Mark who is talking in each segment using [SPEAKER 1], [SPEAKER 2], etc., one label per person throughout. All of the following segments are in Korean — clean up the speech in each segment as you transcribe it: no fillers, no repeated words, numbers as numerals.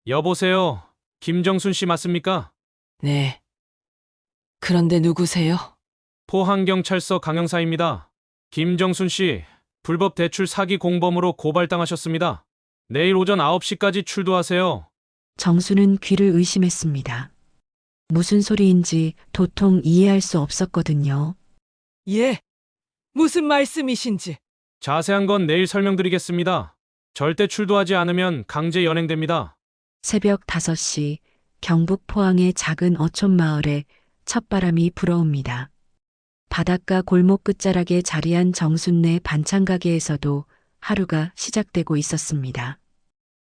[SPEAKER 1] 여보세요. 김정순 씨 맞습니까?
[SPEAKER 2] 네. 그런데 누구세요?
[SPEAKER 1] 포항경찰서 강형사입니다. 김정순 씨, 불법 대출 사기 공범으로 고발당하셨습니다. 내일 오전 9시까지 출두하세요.
[SPEAKER 3] 정수는 귀를 의심했습니다. 무슨 소리인지 도통 이해할 수 없었거든요.
[SPEAKER 2] 예. 무슨 말씀이신지.
[SPEAKER 1] 자세한 건 내일 설명드리겠습니다. 절대 출두하지 않으면 강제 연행됩니다.
[SPEAKER 3] 새벽 5시 경북 포항의 작은 어촌 마을에 첫바람이 불어옵니다. 바닷가 골목 끝자락에 자리한 정순네 반찬 가게에서도 하루가 시작되고 있었습니다.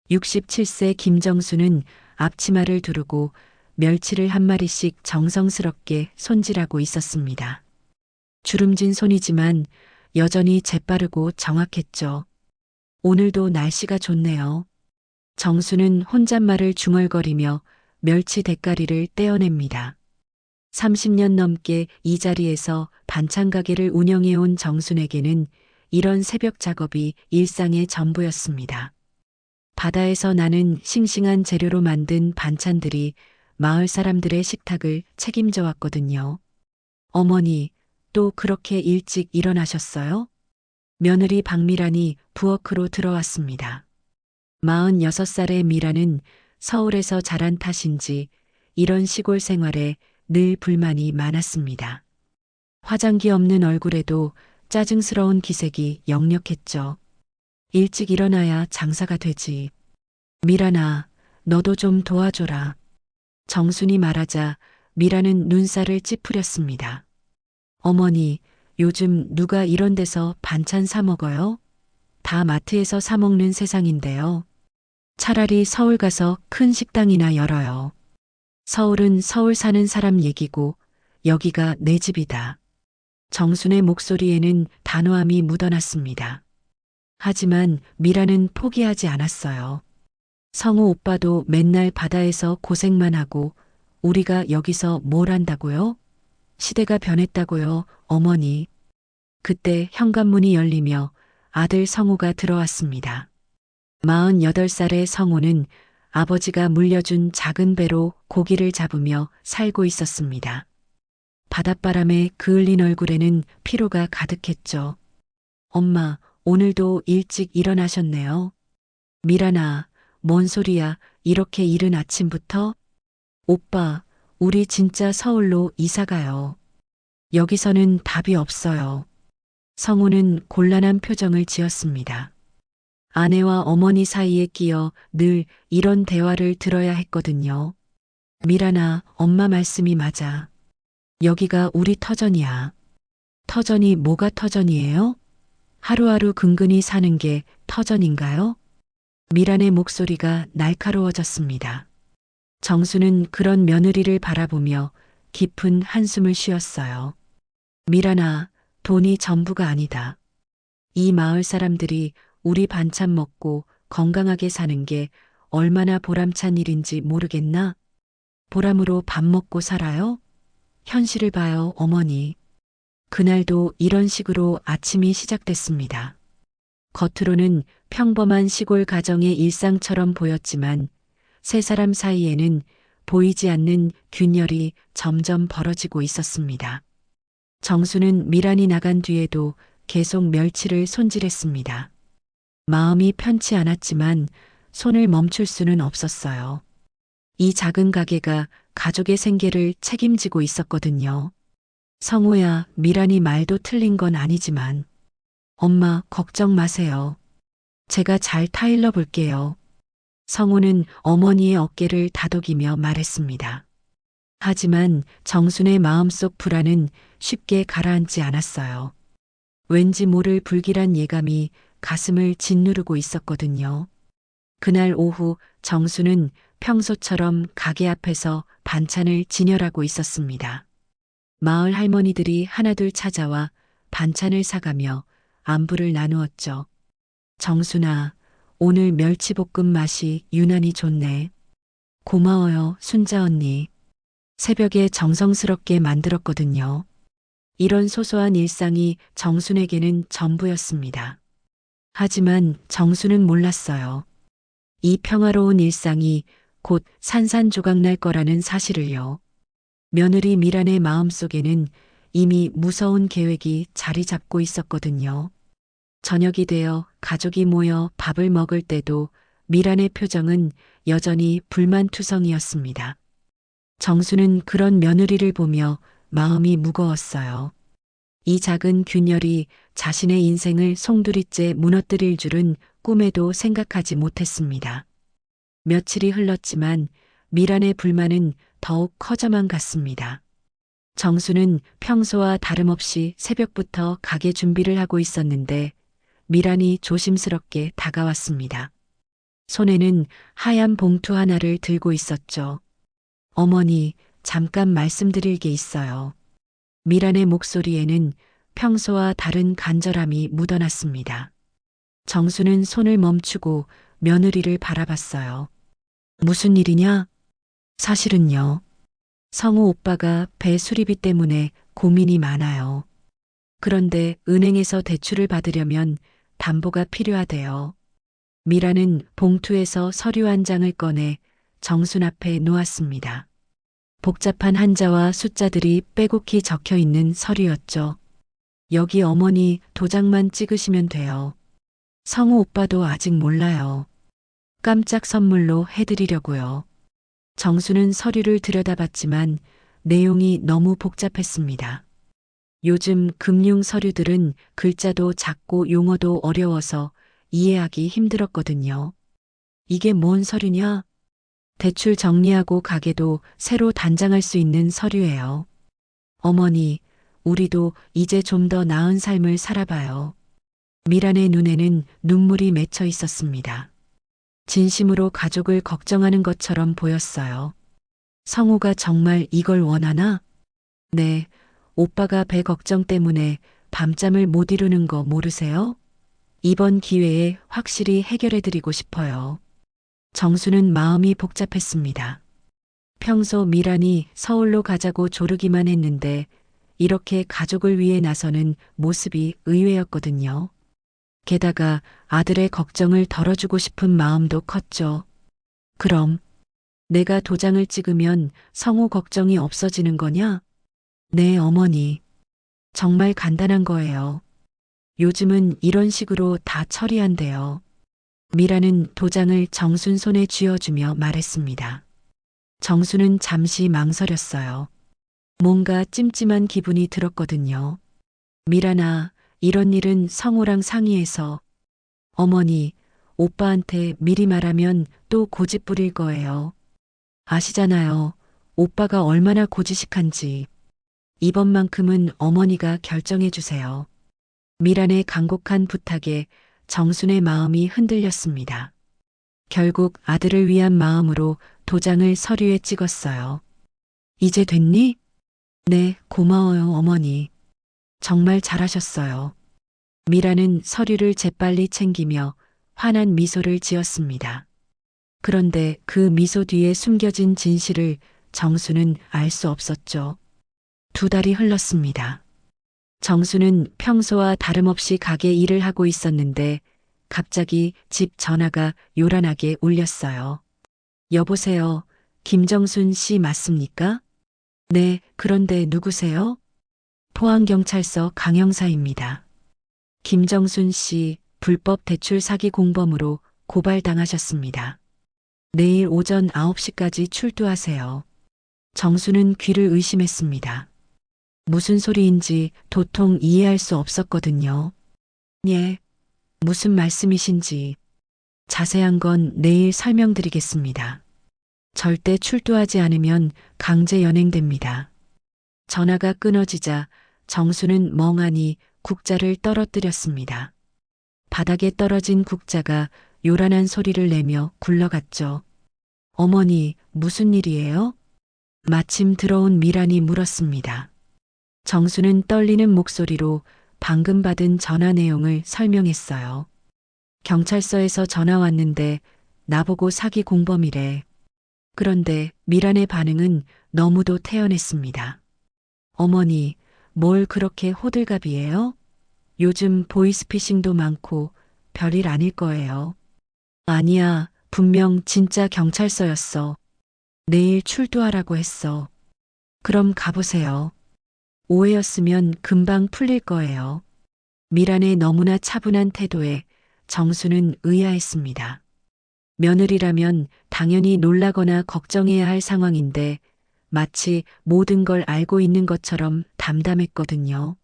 [SPEAKER 3] 67세 김정수는 앞치마를 두르고 멸치를 한 마리씩 정성스럽게 손질하고 있었습니다. 주름진 손이지만 여전히 재빠르고 정확했죠. 오늘도 날씨가 좋네요. 정수는 혼잣말을 중얼거리며 멸치 대가리를 떼어냅니다. 30년 넘게 이 자리에서 반찬 가게를 운영해온 정순에게는 이런 새벽 작업이 일상의 전부였습니다. 바다에서 나는 싱싱한 재료로 만든 반찬들이 마을 사람들의 식탁을 책임져 왔거든요. 어머니, 또 그렇게 일찍 일어나셨어요? 며느리 박미란이 부엌으로 들어왔습니다. 46살의 미란은 서울에서 자란 탓인지 이런 시골 생활에 늘 불만이 많았습니다. 화장기 없는 얼굴에도 짜증스러운 기색이 역력했죠. 일찍 일어나야 장사가 되지. 미란아, 너도 좀 도와줘라. 정순이 말하자 미란은 눈살을 찌푸렸습니다. 어머니, 요즘 누가 이런 데서 반찬 사 먹어요? 다 마트에서 사 먹는 세상인데요. 차라리 서울 가서 큰 식당이나 열어요. 서울은 서울 사는 사람 얘기고 여기가 내 집이다. 정순의 목소리에는 단호함이 묻어났습니다. 하지만 미라는 포기하지 않았어요. 성우 오빠도 맨날 바다에서 고생만 하고 우리가 여기서 뭘 한다고요? 시대가 변했다고요, 어머니. 그때 현관문이 열리며 아들 성우가 들어왔습니다. 48살의 성우는 아버지가 물려준 작은 배로 고기를 잡으며 살고 있었습니다. 바닷바람에 그을린 얼굴에는 피로가 가득했죠. 엄마, 오늘도 일찍 일어나셨네요. 미란아, 뭔 소리야, 이렇게 이른 아침부터? 오빠, 우리 진짜 서울로 이사 가요. 여기서는 답이 없어요. 성우는 곤란한 표정을 지었습니다. 아내와 어머니 사이에 끼어 늘 이런 대화를 들어야 했거든요. 미란아, 엄마 말씀이 맞아. 여기가 우리 터전이야. 터전이 뭐가 터전이에요? 하루하루 근근히 사는 게 터전인가요? 미란의 목소리가 날카로워졌습니다. 정수는 그런 며느리를 바라보며 깊은 한숨을 쉬었어요. 미란아, 돈이 전부가 아니다. 이 마을 사람들이 우리 반찬 먹고 건강하게 사는 게 얼마나 보람찬 일인지 모르겠나? 보람으로 밥 먹고 살아요? 현실을 봐요, 어머니. 그날도 이런 식으로 아침이 시작됐습니다. 겉으로는 평범한 시골 가정의 일상처럼 보였지만 세 사람 사이에는 보이지 않는 균열이 점점 벌어지고 있었습니다. 정수는 미란이 나간 뒤에도 계속 멸치를 손질했습니다. 마음이 편치 않았지만 손을 멈출 수는 없었어요. 이 작은 가게가 가족의 생계를 책임지고 있었거든요. 성우야, 미란이 말도 틀린 건 아니지만 엄마 걱정 마세요. 제가 잘 타일러 볼게요. 성우는 어머니의 어깨를 다독이며 말했습니다. 하지만 정순의 마음속 불안은 쉽게 가라앉지 않았어요. 왠지 모를 불길한 예감이 가슴을 짓누르고 있었거든요. 그날 오후 정수는 평소처럼 가게 앞에서 반찬을 진열하고 있었습니다. 마을 할머니들이 하나둘 찾아와 반찬을 사가며 안부를 나누었죠. 정순아, 오늘 멸치볶음 맛이 유난히 좋네. 고마워요, 순자 언니. 새벽에 정성스럽게 만들었거든요. 이런 소소한 일상이 정순에게는 전부였습니다. 하지만 정수는 몰랐어요. 이 평화로운 일상이 곧 산산조각 날 거라는 사실을요. 며느리 미란의 마음속에는 이미 무서운 계획이 자리 잡고 있었거든요. 저녁이 되어 가족이 모여 밥을 먹을 때도 미란의 표정은 여전히 불만투성이었습니다. 정수는 그런 며느리를 보며 마음이 무거웠어요. 이 작은 균열이 자신의 인생을 송두리째 무너뜨릴 줄은 꿈에도 생각하지 못했습니다. 며칠이 흘렀지만 미란의 불만은 더욱 커져만 갔습니다. 정수는 평소와 다름없이 새벽부터 가게 준비를 하고 있었는데 미란이 조심스럽게 다가왔습니다. 손에는 하얀 봉투 하나를 들고 있었죠. 어머니, 잠깐 말씀드릴 게 있어요. 미란의 목소리에는 평소와 다른 간절함이 묻어났습니다. 정수는 손을 멈추고 며느리를 바라봤어요. 무슨 일이냐? 사실은요. 성우 오빠가 배 수리비 때문에 고민이 많아요. 그런데 은행에서 대출을 받으려면 담보가 필요하대요. 미라는 봉투에서 서류 한 장을 꺼내 정순 앞에 놓았습니다. 복잡한 한자와 숫자들이 빼곡히 적혀 있는 서류였죠. 여기 어머니 도장만 찍으시면 돼요. 성우 오빠도 아직 몰라요. 깜짝 선물로 해드리려고요. 정수는 서류를 들여다봤지만 내용이 너무 복잡했습니다. 요즘 금융 서류들은 글자도 작고 용어도 어려워서 이해하기 힘들었거든요. 이게 뭔 서류냐? 대출 정리하고 가게도 새로 단장할 수 있는 서류예요. 어머니, 우리도 이제 좀 더 나은 삶을 살아봐요. 미란의 눈에는 눈물이 맺혀 있었습니다. 진심으로 가족을 걱정하는 것처럼 보였어요. 성우가 정말 이걸 원하나? 네, 오빠가 배 걱정 때문에 밤잠을 못 이루는 거 모르세요? 이번 기회에 확실히 해결해드리고 싶어요. 정수는 마음이 복잡했습니다. 평소 미란이 서울로 가자고 조르기만 했는데 이렇게 가족을 위해 나서는 모습이 의외였거든요. 게다가 아들의 걱정을 덜어주고 싶은 마음도 컸죠. 그럼 내가 도장을 찍으면 성우 걱정이 없어지는 거냐? 네, 어머니. 정말 간단한 거예요. 요즘은 이런 식으로 다 처리한대요. 미라는 도장을 정순 손에 쥐어주며 말했습니다. 정순은 잠시 망설였어요. 뭔가 찜찜한 기분이 들었거든요. 미라나, 이런 일은 성우랑 상의해서. 어머니, 오빠한테 미리 말하면 또 고집 부릴 거예요. 아시잖아요. 오빠가 얼마나 고지식한지. 이번만큼은 어머니가 결정해 주세요. 미란의 간곡한 부탁에 정순의 마음이 흔들렸습니다. 결국 아들을 위한 마음으로 도장을 서류에 찍었어요. 이제 됐니? 네, 고마워요, 어머니. 정말 잘하셨어요. 미라는 서류를 재빨리 챙기며 환한 미소를 지었습니다. 그런데 그 미소 뒤에 숨겨진 진실을 정수는 알 수 없었죠. 2달이 흘렀습니다. 정수는 평소와 다름없이 가게 일을 하고 있었는데 갑자기 집 전화가 요란하게 울렸어요. 여보세요. 김정순 씨 맞습니까? 네, 그런데 누구세요? 포항경찰서 강형사입니다. 김정순 씨 불법 대출 사기 공범으로 고발당하셨습니다. 내일 오전 9시까지 출두하세요. 정수는 귀를 의심했습니다. 무슨 소리인지 도통 이해할 수 없었거든요. 예, 무슨 말씀이신지 자세한 건 내일 설명드리겠습니다. 절대 출두하지 않으면 강제 연행됩니다. 전화가 끊어지자 정수는 멍하니 국자를 떨어뜨렸습니다. 바닥에 떨어진 국자가 요란한 소리를 내며 굴러갔죠. 어머니, 무슨 일이에요? 마침 들어온 미란이 물었습니다. 정수는 떨리는 목소리로 방금 받은 전화 내용을 설명했어요. 경찰서에서 전화 왔는데 나보고 사기 공범이래. 그런데 미란의 반응은 너무도 태연했습니다. 어머니, 뭘 그렇게 호들갑이에요? 요즘 보이스피싱도 많고 별일 아닐 거예요. 아니야, 분명 진짜 경찰서였어. 내일 출두하라고 했어. 그럼 가보세요. 오해였으면 금방 풀릴 거예요. 미란의 너무나 차분한 태도에 정수는 의아했습니다. 며느리라면 당연히 놀라거나 걱정해야 할 상황인데 마치 모든 걸 알고 있는 것처럼 담담했거든요.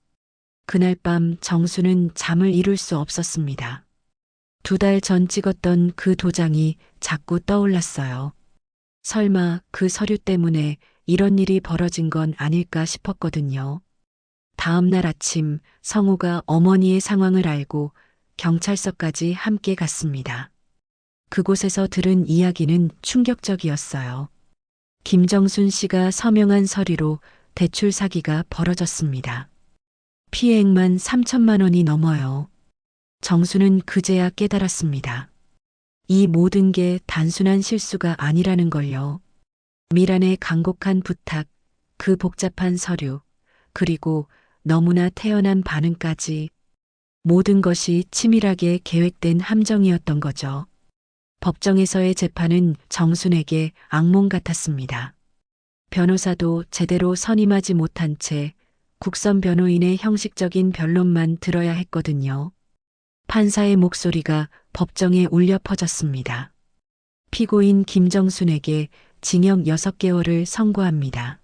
[SPEAKER 3] 그날 밤 정수는 잠을 이룰 수 없었습니다. 2달 전 찍었던 그 도장이 자꾸 떠올랐어요. 설마 그 서류 때문에 이런 일이 벌어진 건 아닐까 싶었거든요. 다음 날 아침 성우가 어머니의 상황을 알고 경찰서까지 함께 갔습니다. 그곳에서 들은 이야기는 충격적이었어요. 김정순 씨가 서명한 서류로 대출 사기가 벌어졌습니다. 피해액만 3천만 원이 넘어요. 정수는 그제야 깨달았습니다. 이 모든 게 단순한 실수가 아니라는 걸요. 미란의 간곡한 부탁, 그 복잡한 서류, 그리고 너무나 태연한 반응까지 모든 것이 치밀하게 계획된 함정이었던 거죠. 법정에서의 재판은 정순에게 악몽 같았습니다. 변호사도 제대로 선임하지 못한 채 국선 변호인의 형식적인 변론만 들어야 했거든요. 판사의 목소리가 법정에 울려 퍼졌습니다. 피고인 김정순에게 징역 6개월을 선고합니다.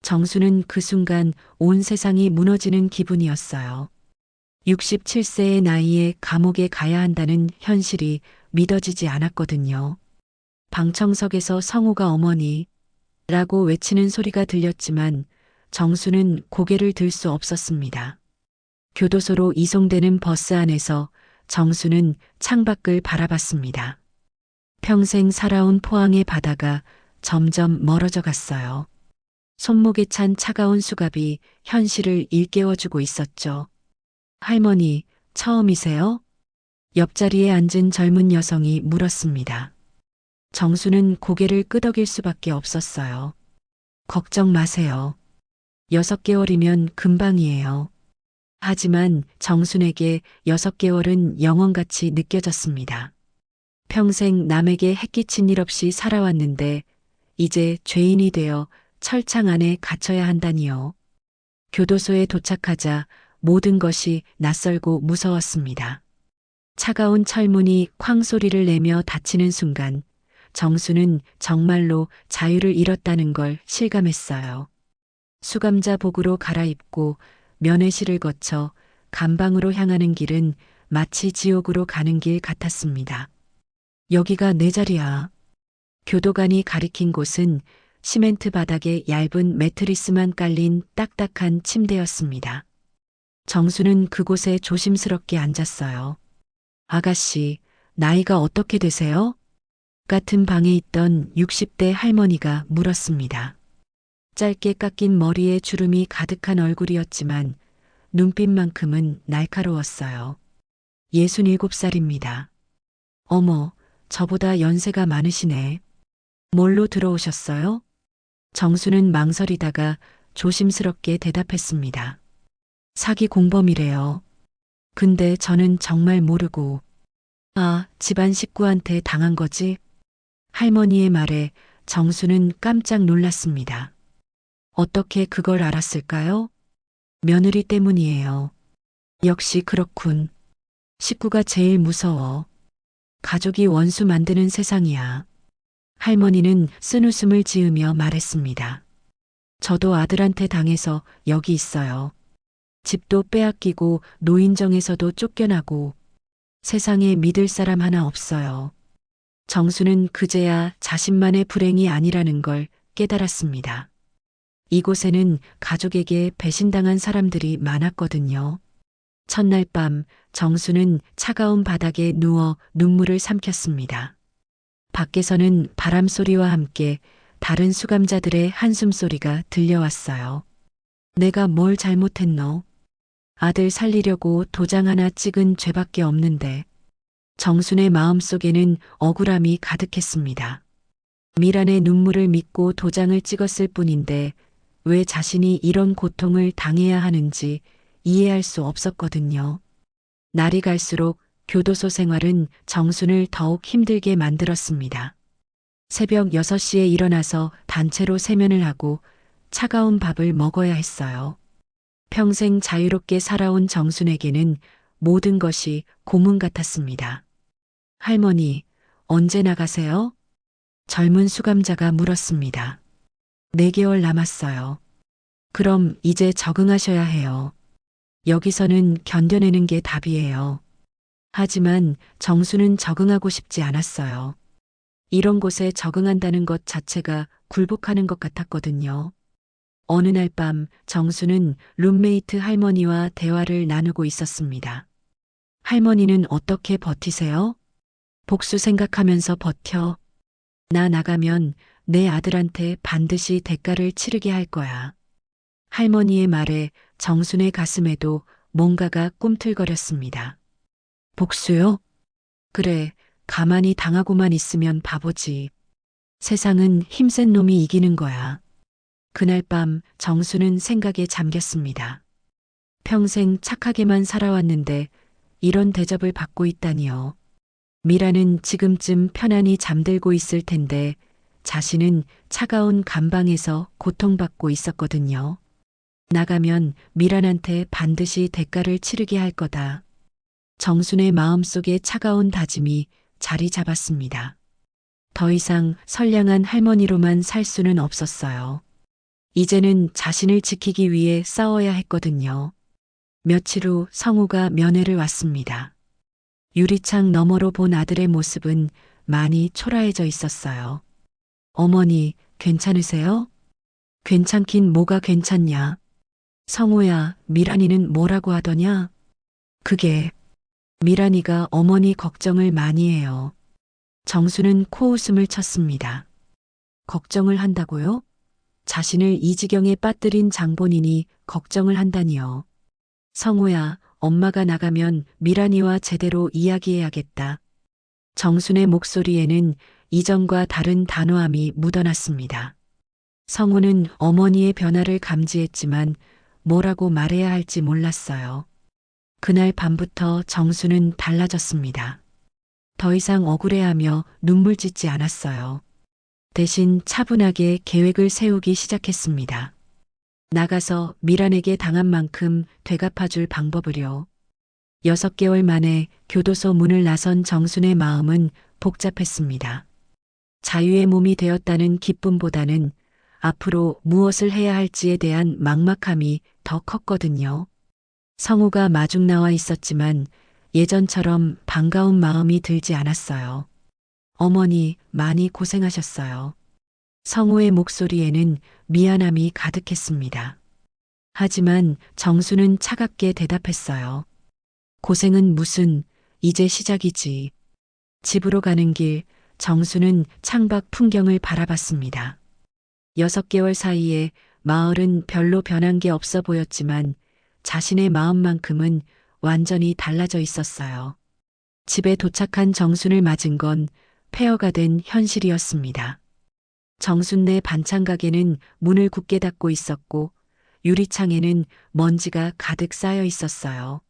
[SPEAKER 3] 정수는 그 순간 온 세상이 무너지는 기분이었어요. 67세의 나이에 감옥에 가야 한다는 현실이 믿어지지 않았거든요. 방청석에서 성우가 어머니라고 외치는 소리가 들렸지만 정수는 고개를 들 수 없었습니다. 교도소로 이송되는 버스 안에서 정수는 창밖을 바라봤습니다. 평생 살아온 포항의 바다가 점점 멀어져 갔어요. 손목에 찬 차가운 수갑이 현실을 일깨워주고 있었죠. 할머니, 처음이세요? 옆자리에 앉은 젊은 여성이 물었습니다. 정수는 고개를 끄덕일 수밖에 없었어요. 걱정 마세요. 6개월이면 금방이에요. 하지만 정순에게 6개월은 영원같이 느껴졌습니다. 평생 남에게 해끼친 일 없이 살아왔는데 이제 죄인이 되어 철창 안에 갇혀야 한다니요. 교도소에 도착하자 모든 것이 낯설고 무서웠습니다. 차가운 철문이 쾅 소리를 내며 닫히는 순간 정수는 정말로 자유를 잃었다는 걸 실감했어요. 수감자복으로 갈아입고 면회실을 거쳐 감방으로 향하는 길은 마치 지옥으로 가는 길 같았습니다. 여기가 내 자리야. 교도관이 가리킨 곳은 시멘트 바닥에 얇은 매트리스만 깔린 딱딱한 침대였습니다. 정수는 그곳에 조심스럽게 앉았어요. 아가씨, 나이가 어떻게 되세요? 같은 방에 있던 60대 할머니가 물었습니다. 짧게 깎인 머리에 주름이 가득한 얼굴이었지만 눈빛만큼은 날카로웠어요. 67살입니다. 어머, 저보다 연세가 많으시네. 뭘로 들어오셨어요? 정수는 망설이다가 조심스럽게 대답했습니다. 사기 공범이래요. 근데 저는 정말 모르고. 아, 집안 식구한테 당한 거지? 할머니의 말에 정수는 깜짝 놀랐습니다. 어떻게 그걸 알았을까요? 며느리 때문이에요. 역시 그렇군. 식구가 제일 무서워. 가족이 원수 만드는 세상이야. 할머니는 쓴웃음을 지으며 말했습니다. 저도 아들한테 당해서 여기 있어요. 집도 빼앗기고 노인정에서도 쫓겨나고 세상에 믿을 사람 하나 없어요. 정수는 그제야 자신만의 불행이 아니라는 걸 깨달았습니다. 이곳에는 가족에게 배신당한 사람들이 많았거든요. 첫날 밤 정수는 차가운 바닥에 누워 눈물을 삼켰습니다. 밖에서는 바람소리와 함께 다른 수감자들의 한숨소리가 들려왔어요. 내가 뭘 잘못했노? 아들 살리려고 도장 하나 찍은 죄밖에 없는데. 정순의 마음속에는 억울함이 가득했습니다. 미란의 눈물을 믿고 도장을 찍었을 뿐인데 왜 자신이 이런 고통을 당해야 하는지 이해할 수 없었거든요. 날이 갈수록 교도소 생활은 정순을 더욱 힘들게 만들었습니다. 새벽 6시에 일어나서 단체로 세면을 하고 차가운 밥을 먹어야 했어요. 평생 자유롭게 살아온 정순에게는 모든 것이 고문 같았습니다. 할머니, 언제 나가세요? 젊은 수감자가 물었습니다. 4개월 남았어요. 그럼 이제 적응하셔야 해요. 여기서는 견뎌내는 게 답이에요. 하지만 정수는 적응하고 싶지 않았어요. 이런 곳에 적응한다는 것 자체가 굴복하는 것 같았거든요. 어느 날 밤 정수는 룸메이트 할머니와 대화를 나누고 있었습니다. 할머니는 어떻게 버티세요? 복수 생각하면서 버텨. 나 나가면 내 아들한테 반드시 대가를 치르게 할 거야. 할머니의 말에 정순의 가슴에도 뭔가가 꿈틀거렸습니다. 복수요? 그래, 가만히 당하고만 있으면 바보지. 세상은 힘센 놈이 이기는 거야. 그날 밤 정수는 생각에 잠겼습니다. 평생 착하게만 살아왔는데 이런 대접을 받고 있다니요. 미라는 지금쯤 편안히 잠들고 있을 텐데 자신은 차가운 감방에서 고통받고 있었거든요. 나가면 미란한테 반드시 대가를 치르게 할 거다. 정순의 마음속에 차가운 다짐이 자리 잡았습니다. 더 이상 선량한 할머니로만 살 수는 없었어요. 이제는 자신을 지키기 위해 싸워야 했거든요. 며칠 후 성우가 면회를 왔습니다. 유리창 너머로 본 아들의 모습은 많이 초라해져 있었어요. 어머니, 괜찮으세요? 괜찮긴 뭐가 괜찮냐? 성우야, 미란이는 뭐라고 하더냐? 그게 미란이가 어머니 걱정을 많이 해요. 정수는 코웃음을 쳤습니다. 걱정을 한다고요? 자신을 이 지경에 빠뜨린 장본인이 걱정을 한다니요. 성우야, 엄마가 나가면 미란이와 제대로 이야기해야겠다. 정순의 목소리에는 이전과 다른 단호함이 묻어났습니다. 성우는 어머니의 변화를 감지했지만 뭐라고 말해야 할지 몰랐어요. 그날 밤부터 정수는 달라졌습니다. 더 이상 억울해하며 눈물 짓지 않았어요. 대신 차분하게 계획을 세우기 시작했습니다. 나가서 미란에게 당한 만큼 되갚아줄 방법을요. 6개월 만에 교도소 문을 나선 정순의 마음은 복잡했습니다. 자유의 몸이 되었다는 기쁨보다는 앞으로 무엇을 해야 할지에 대한 막막함이 더 컸거든요. 성우가 마중 나와 있었지만 예전처럼 반가운 마음이 들지 않았어요. 어머니, 많이 고생하셨어요. 성우의 목소리에는 미안함이 가득했습니다. 하지만 정수는 차갑게 대답했어요. 고생은 무슨, 이제 시작이지. 집으로 가는 길, 정수는 창밖 풍경을 바라봤습니다. 6개월 사이에 마을은 별로 변한 게 없어 보였지만 자신의 마음만큼은 완전히 달라져 있었어요. 집에 도착한 정순을 맞은 건 폐허가 된 현실이었습니다. 정순네 반찬 가게는 문을 굳게 닫고 있었고 유리창에는 먼지가 가득 쌓여 있었어요.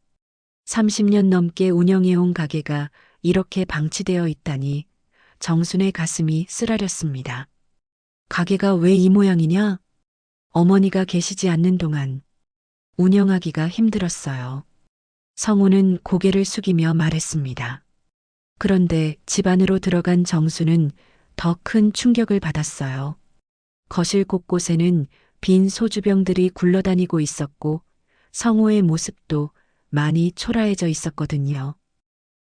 [SPEAKER 3] 30년 넘게 운영해온 가게가 이렇게 방치되어 있다니 정순의 가슴이 쓰라렸습니다. 가게가 왜 이 모양이냐? 어머니가 계시지 않는 동안 운영하기가 힘들었어요. 성우는 고개를 숙이며 말했습니다. 그런데 집 안으로 들어간 정수는 더 큰 충격을 받았어요. 거실 곳곳에는 빈 소주병들이 굴러다니고 있었고 성우의 모습도 많이 초라해져 있었거든요.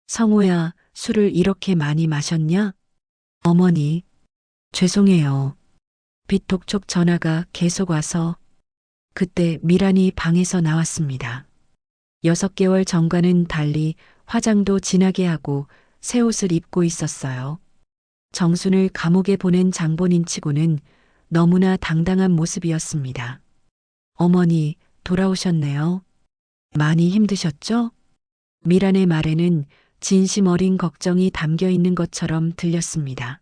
[SPEAKER 3] 성우야, 술을 이렇게 많이 마셨냐? 어머니, 죄송해요. 빗톡촉 전화가 계속 와서 그때 미란이 방에서 나왔습니다. 6개월 전과는 달리 화장도 진하게 하고 새 옷을 입고 있었어요. 정순을 감옥에 보낸 장본인 치고는 너무나 당당한 모습이었습니다. 어머니, 돌아오셨네요. 많이 힘드셨죠? 미란의 말에는 진심 어린 걱정이 담겨 있는 것처럼 들렸습니다.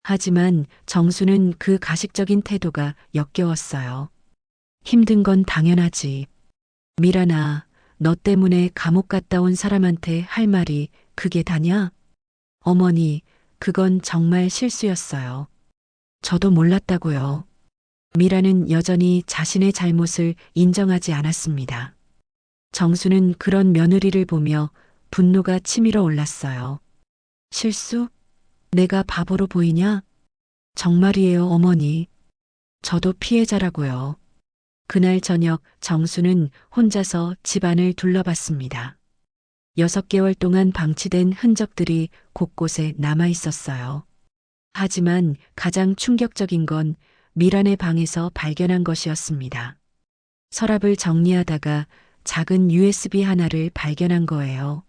[SPEAKER 3] 하지만 정수는 그 가식적인 태도가 역겨웠어요. 힘든 건 당연하지. 미란아, 너 때문에 감옥 갔다 온 사람한테 할 말이 그게 다냐? 어머니, 그건 정말 실수였어요. 저도 몰랐다고요. 미라는 여전히 자신의 잘못을 인정하지 않았습니다. 정수는 그런 며느리를 보며 분노가 치밀어 올랐어요. 실수? 내가 바보로 보이냐? 정말이에요, 어머니. 저도 피해자라고요. 그날 저녁 정수는 혼자서 집안을 둘러봤습니다. 6개월 동안 방치된 흔적들이 곳곳에 남아 있었어요. 하지만 가장 충격적인 건 미란의 방에서 발견한 것이었습니다. 서랍을 정리하다가 작은 USB 하나를 발견한 거예요.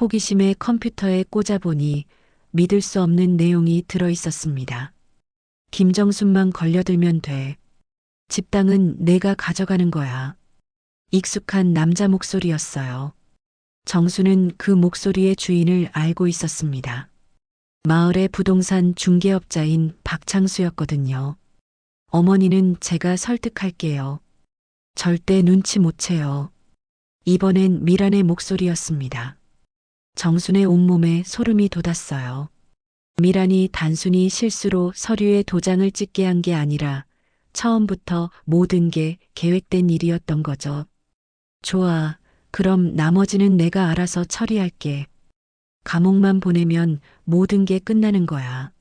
[SPEAKER 3] 호기심에 컴퓨터에 꽂아보니 믿을 수 없는 내용이 들어 있었습니다. 김정순만 걸려들면 돼. 집당은 내가 가져가는 거야. 익숙한 남자 목소리였어요. 정수는 그 목소리의 주인을 알고 있었습니다. 마을의 부동산 중개업자인 박창수였거든요. 어머니는 제가 설득할게요. 절대 눈치 못 채요. 이번엔 미란의 목소리였습니다. 정순의 온몸에 소름이 돋았어요. 미란이 단순히 실수로 서류에 도장을 찍게 한 게 아니라 처음부터 모든 게 계획된 일이었던 거죠. 좋아. 그럼 나머지는 내가 알아서 처리할게. 감옥만 보내면 모든 게 끝나는 거야.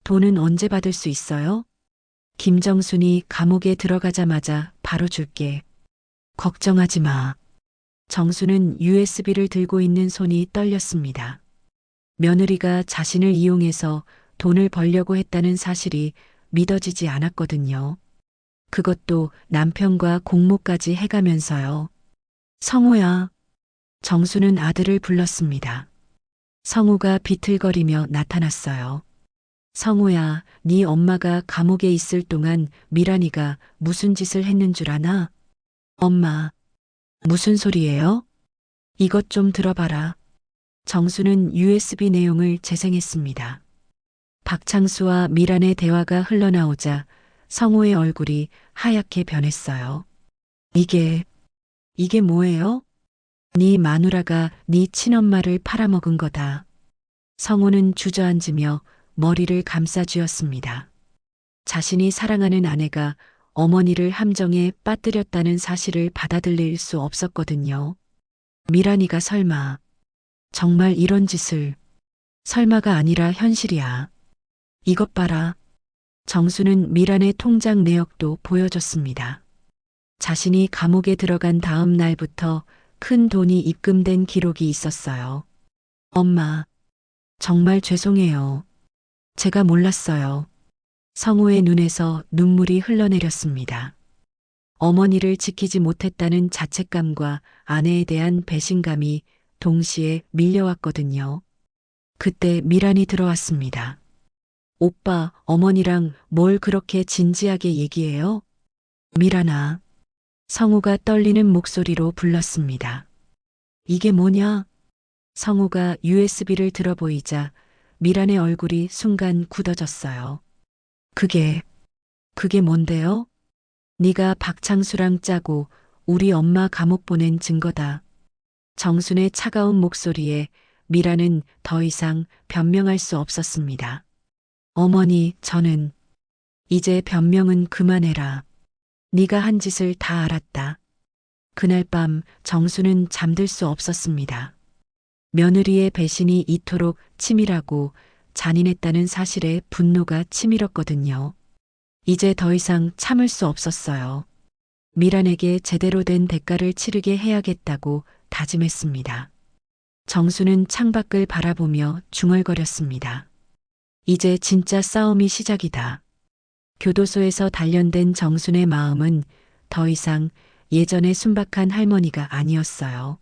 [SPEAKER 3] 돈은 언제 받을 수 있어요? 김정순이 감옥에 들어가자마자 바로 줄게. 걱정하지 마. 정수는 USB를 들고 있는 손이 떨렸습니다. 며느리가 자신을 이용해서 돈을 벌려고 했다는 사실이 믿어지지 않았거든요. 그것도 남편과 공모까지 해가면서요. 성우야. 정수는 아들을 불렀습니다. 성우가 비틀거리며 나타났어요. 성우야, 네 엄마가 감옥에 있을 동안 미란이가 무슨 짓을 했는 줄 아나? 엄마, 무슨 소리예요? 이것 좀 들어봐라. 정수는 USB 내용을 재생했습니다. 박창수와 미란의 대화가 흘러나오자 성우의 얼굴이 하얗게 변했어요. 이게 뭐예요? 네 마누라가 네 친엄마를 팔아먹은 거다. 성우는 주저앉으며 머리를 감싸쥐었습니다. 자신이 사랑하는 아내가 어머니를 함정에 빠뜨렸다는 사실을 받아들일 수 없었거든요. 미란이가 설마 정말 이런 짓을 설마가 아니라 현실이야. 이것 봐라. 정수는 미란의 통장 내역도 보여줬습니다. 자신이 감옥에 들어간 다음 날부터 큰 돈이 입금된 기록이 있었어요. 엄마, 정말 죄송해요. 제가 몰랐어요. 성우의 눈에서 눈물이 흘러내렸습니다. 어머니를 지키지 못했다는 자책감과 아내에 대한 배신감이 동시에 밀려왔거든요. 그때 미란이 들어왔습니다. 오빠, 어머니랑 뭘 그렇게 진지하게 얘기해요? 미란아. 성우가 떨리는 목소리로 불렀습니다. 이게 뭐냐? 성우가 USB를 들어보이자 미란의 얼굴이 순간 굳어졌어요. 그게 뭔데요? 네가 박창수랑 짜고 우리 엄마 감옥 보낸 증거다. 정순의 차가운 목소리에 미란은 더 이상 변명할 수 없었습니다. 어머니, 저는 이제 변명은 그만해라. 네가 한 짓을 다 알았다. 그날 밤 정수는 잠들 수 없었습니다. 며느리의 배신이 이토록 치밀하고 잔인했다는 사실에 분노가 치밀었거든요. 이제 더 이상 참을 수 없었어요. 미란에게 제대로 된 대가를 치르게 해야겠다고 다짐했습니다. 정수는 창밖을 바라보며 중얼거렸습니다. 이제 진짜 싸움이 시작이다. 교도소에서 단련된 정순의 마음은 더 이상 예전의 순박한 할머니가 아니었어요.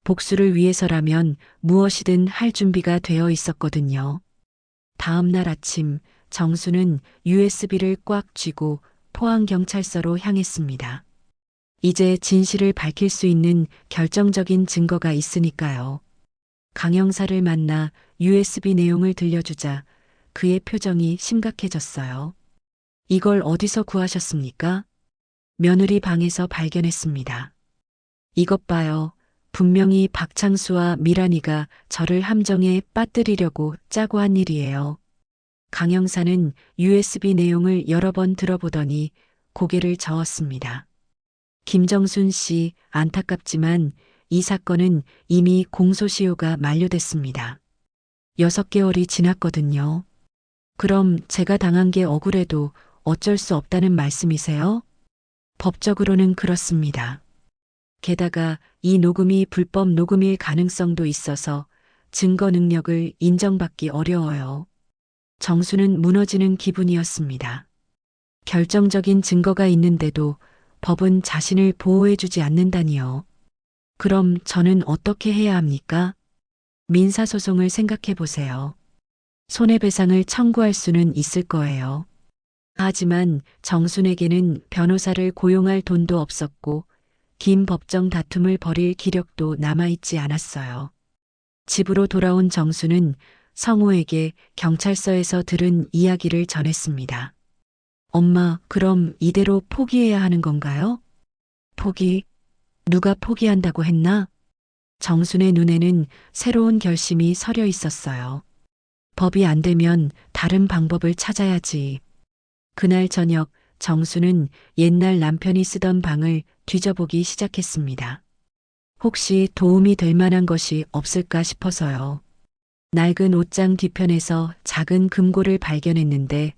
[SPEAKER 3] 복수를 위해서라면 무엇이든 할 준비가 되어 있었거든요. 다음 날 아침 정수는 USB를 꽉 쥐고 포항경찰서로 향했습니다. 이제 진실을 밝힐 수 있는 결정적인 증거가 있으니까요. 강 형사를 만나 USB 내용을 들려주자 그의 표정이 심각해졌어요. 이걸 어디서 구하셨습니까? 며느리 방에서 발견했습니다. 이것 봐요. 분명히 박창수와 미란이가 저를 함정에 빠뜨리려고 짜고 한 일이에요. 강 형사는 USB 내용을 여러 번 들어보더니 고개를 저었습니다. 김정순 씨, 안타깝지만 이 사건은 이미 공소시효가 만료됐습니다. 6개월이 지났거든요. 그럼 제가 당한 게 억울해도 어쩔 수 없다는 말씀이세요? 법적으로는 그렇습니다. 게다가 이 녹음이 불법 녹음일 가능성도 있어서 증거 능력을 인정받기 어려워요. 정수는 무너지는 기분이었습니다. 결정적인 증거가 있는데도 법은 자신을 보호해주지 않는다니요. 그럼 저는 어떻게 해야 합니까? 민사소송을 생각해 보세요. 손해배상을 청구할 수는 있을 거예요. 하지만 정순에게는 변호사를 고용할 돈도 없었고 긴 법정 다툼을 벌일 기력도 남아있지 않았어요. 집으로 돌아온 정수는 성호에게 경찰서에서 들은 이야기를 전했습니다. 엄마, 그럼 이대로 포기해야 하는 건가요? 포기? 누가 포기한다고 했나? 정순의 눈에는 새로운 결심이 서려 있었어요. 법이 안 되면 다른 방법을 찾아야지. 그날 저녁 정수는 옛날 남편이 쓰던 방을 뒤져보기 시작했습니다. 혹시 도움이 될 만한 것이 없을까 싶어서요. 낡은 옷장 뒤편에서 작은 금고를 발견했는데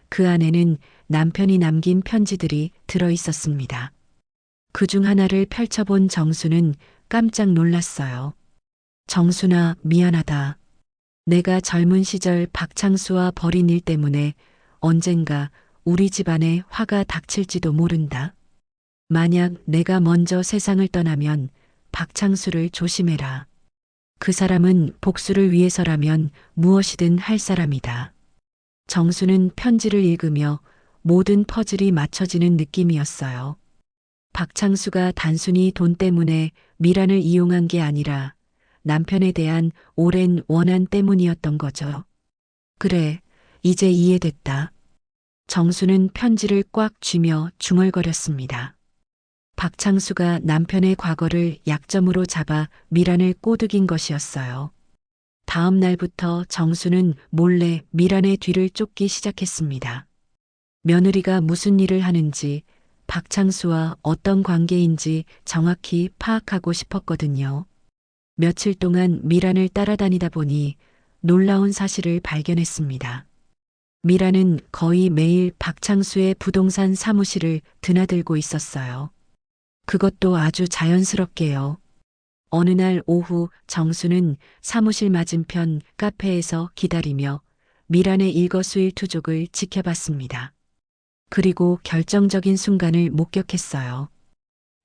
[SPEAKER 3] 그 안에는 남편이 남긴 편지들이 들어 있었습니다. 그중 하나를 펼쳐본 정수는 깜짝 놀랐어요. 정순아, 미안하다. 내가 젊은 시절 박창수와 벌인 일 때문에 언젠가 우리 집안에 화가 닥칠지도 모른다. 만약 내가 먼저 세상을 떠나면 박창수를 조심해라. 그 사람은 복수를 위해서라면 무엇이든 할 사람이다. 정수는 편지를 읽으며 모든 퍼즐이 맞춰지는 느낌이었어요. 박창수가 단순히 돈 때문에 미란을 이용한 게 아니라 남편에 대한 오랜 원한 때문이었던 거죠. 그래, 이제 이해됐다. 정수는 편지를 꽉 쥐며 중얼거렸습니다. 박창수가 남편의 과거를 약점으로 잡아 미란을 꼬드긴 것이었어요. 다음 날부터 정수는 몰래 미란의 뒤를 쫓기 시작했습니다. 며느리가 무슨 일을 하는지, 박창수와 어떤 관계인지 정확히 파악하고 싶었거든요. 며칠 동안 미란을 따라다니다 보니 놀라운 사실을 발견했습니다. 미란은 거의 매일 박창수의 부동산 사무실을 드나들고 있었어요. 그것도 아주 자연스럽게요. 어느 날 오후 정수는 사무실 맞은편 카페에서 기다리며 미란의 일거수일투족을 지켜봤습니다. 그리고 결정적인 순간을 목격했어요.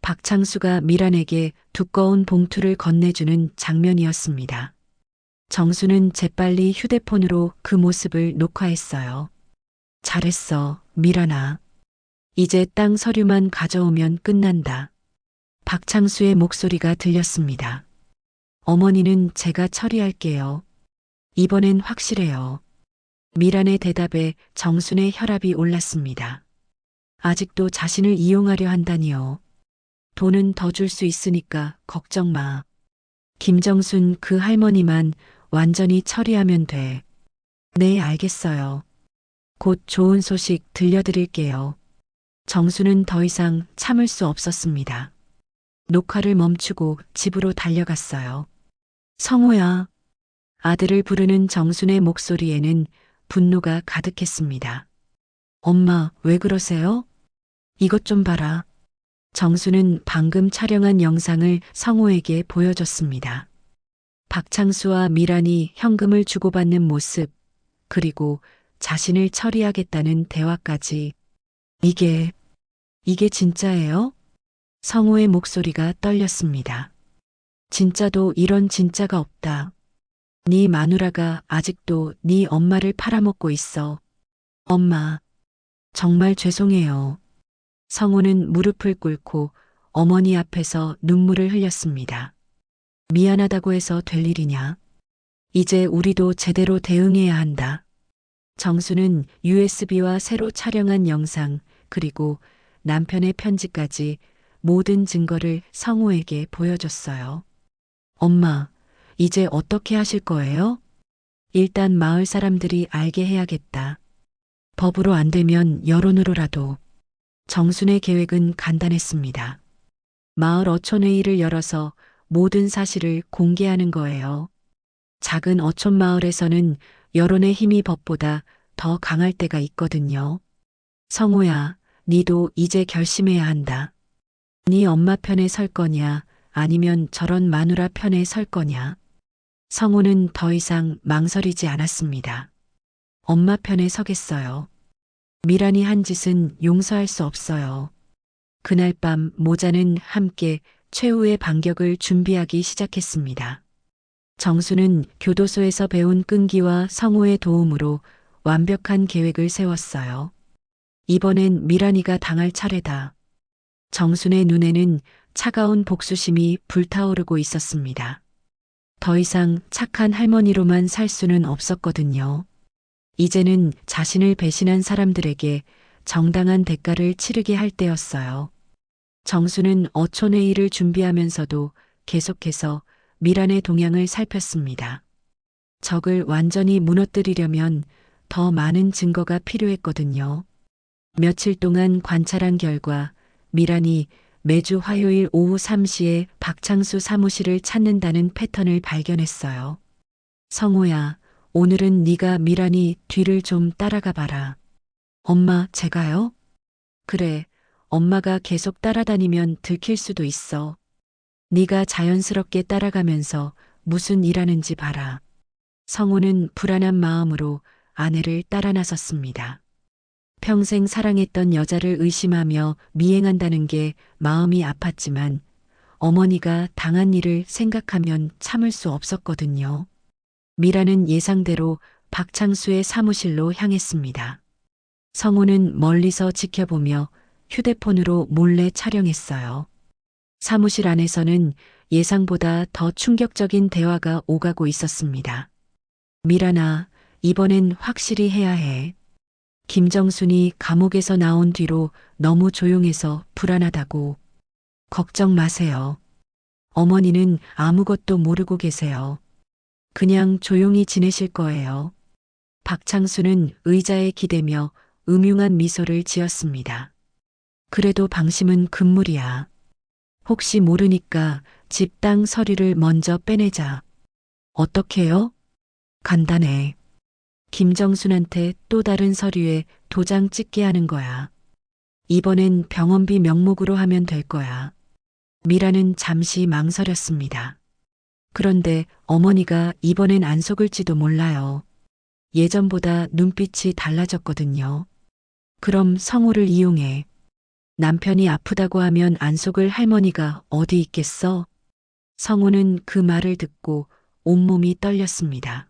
[SPEAKER 3] 박창수가 미란에게 두꺼운 봉투를 건네주는 장면이었습니다. 정수는 재빨리 휴대폰으로 그 모습을 녹화했어요. 잘했어, 미란아. 이제 땅 서류만 가져오면 끝난다. 박창수의 목소리가 들렸습니다. 어머니는 제가 처리할게요. 이번엔 확실해요. 미란의 대답에 정순의 혈압이 올랐습니다. 아직도 자신을 이용하려 한다니요. 돈은 더 줄 수 있으니까 걱정 마. 김정순 그 할머니만 완전히 처리하면 돼. 네, 알겠어요. 곧 좋은 소식 들려드릴게요. 정수는 더 이상 참을 수 없었습니다. 녹화를 멈추고 집으로 달려갔어요. 성호야. 아들을 부르는 정순의 목소리에는 분노가 가득했습니다. 엄마, 왜 그러세요? 이것 좀 봐라. 정수는 방금 촬영한 영상을 성호에게 보여줬습니다. 박창수와 미란이 현금을 주고받는 모습, 그리고 자신을 처리하겠다는 대화까지. 이게 진짜예요? 성호의 목소리가 떨렸습니다. 진짜도 이런 진짜가 없다. 네 마누라가 아직도 네 엄마를 팔아먹고 있어. 엄마, 정말 죄송해요. 성호는 무릎을 꿇고 어머니 앞에서 눈물을 흘렸습니다. 미안하다고 해서 될 일이냐? 이제 우리도 제대로 대응해야 한다. 정수는 USB와 새로 촬영한 영상 그리고 남편의 편지까지 모든 증거를 성우에게 보여줬어요. 엄마, 이제 어떻게 하실 거예요? 일단 마을 사람들이 알게 해야겠다. 법으로 안 되면 여론으로라도. 정순의 계획은 간단했습니다. 마을 어촌회의를 열어서 모든 사실을 공개하는 거예요. 작은 어촌 마을에서는 여론의 힘이 법보다 더 강할 때가 있거든요. 성우야, 니도 이제 결심해야 한다. 네 엄마 편에 설 거냐, 아니면 저런 마누라 편에 설 거냐. 성우는 더 이상 망설이지 않았습니다. 엄마 편에 서겠어요. 미란이 한 짓은 용서할 수 없어요. 그날 밤 모자는 함께 최후의 반격을 준비하기 시작했습니다. 정수는 교도소에서 배운 끈기와 성우의 도움으로 완벽한 계획을 세웠어요. 이번엔 미란이가 당할 차례다. 정순의 눈에는 차가운 복수심이 불타오르고 있었습니다. 더 이상 착한 할머니로만 살 수는 없었거든요. 이제는 자신을 배신한 사람들에게 정당한 대가를 치르게 할 때였어요. 정수는 어촌회의를 준비하면서도 계속해서 미란의 동향을 살폈습니다. 적을 완전히 무너뜨리려면 더 많은 증거가 필요했거든요. 며칠 동안 관찰한 결과 미란이 매주 화요일 오후 3시에 박창수 사무실을 찾는다는 패턴을 발견했어요. 성호야, 오늘은 네가 미란이 뒤를 좀 따라가 봐라. 엄마, 제가요? 그래, 엄마가 계속 따라다니면 들킬 수도 있어. 네가 자연스럽게 따라가면서 무슨 일 하는지 봐라. 성호는 불안한 마음으로 아내를 따라 나섰습니다. 평생 사랑했던 여자를 의심하며 미행한다는 게 마음이 아팠지만 어머니가 당한 일을 생각하면 참을 수 없었거든요. 미라는 예상대로 박창수의 사무실로 향했습니다. 성우는 멀리서 지켜보며 휴대폰으로 몰래 촬영했어요. 사무실 안에서는 예상보다 더 충격적인 대화가 오가고 있었습니다. 미란아, 이번엔 확실히 해야 해. 김정순이 감옥에서 나온 뒤로 너무 조용해서 불안하다고. 걱정 마세요. 어머니는 아무것도 모르고 계세요. 그냥 조용히 지내실 거예요. 박창수는 의자에 기대며 음흉한 미소를 지었습니다. 그래도 방심은 금물이야. 혹시 모르니까 집 땅 서류를 먼저 빼내자. 어떻게요? 간단해. 김정순한테 또 다른 서류에 도장 찍게 하는 거야. 이번엔 병원비 명목으로 하면 될 거야. 미라는 잠시 망설였습니다. 그런데 어머니가 이번엔 안 속을지도 몰라요. 예전보다 눈빛이 달라졌거든요. 그럼 성우를 이용해. 남편이 아프다고 하면 안 속을 할머니가 어디 있겠어? 성우는 그 말을 듣고 온몸이 떨렸습니다.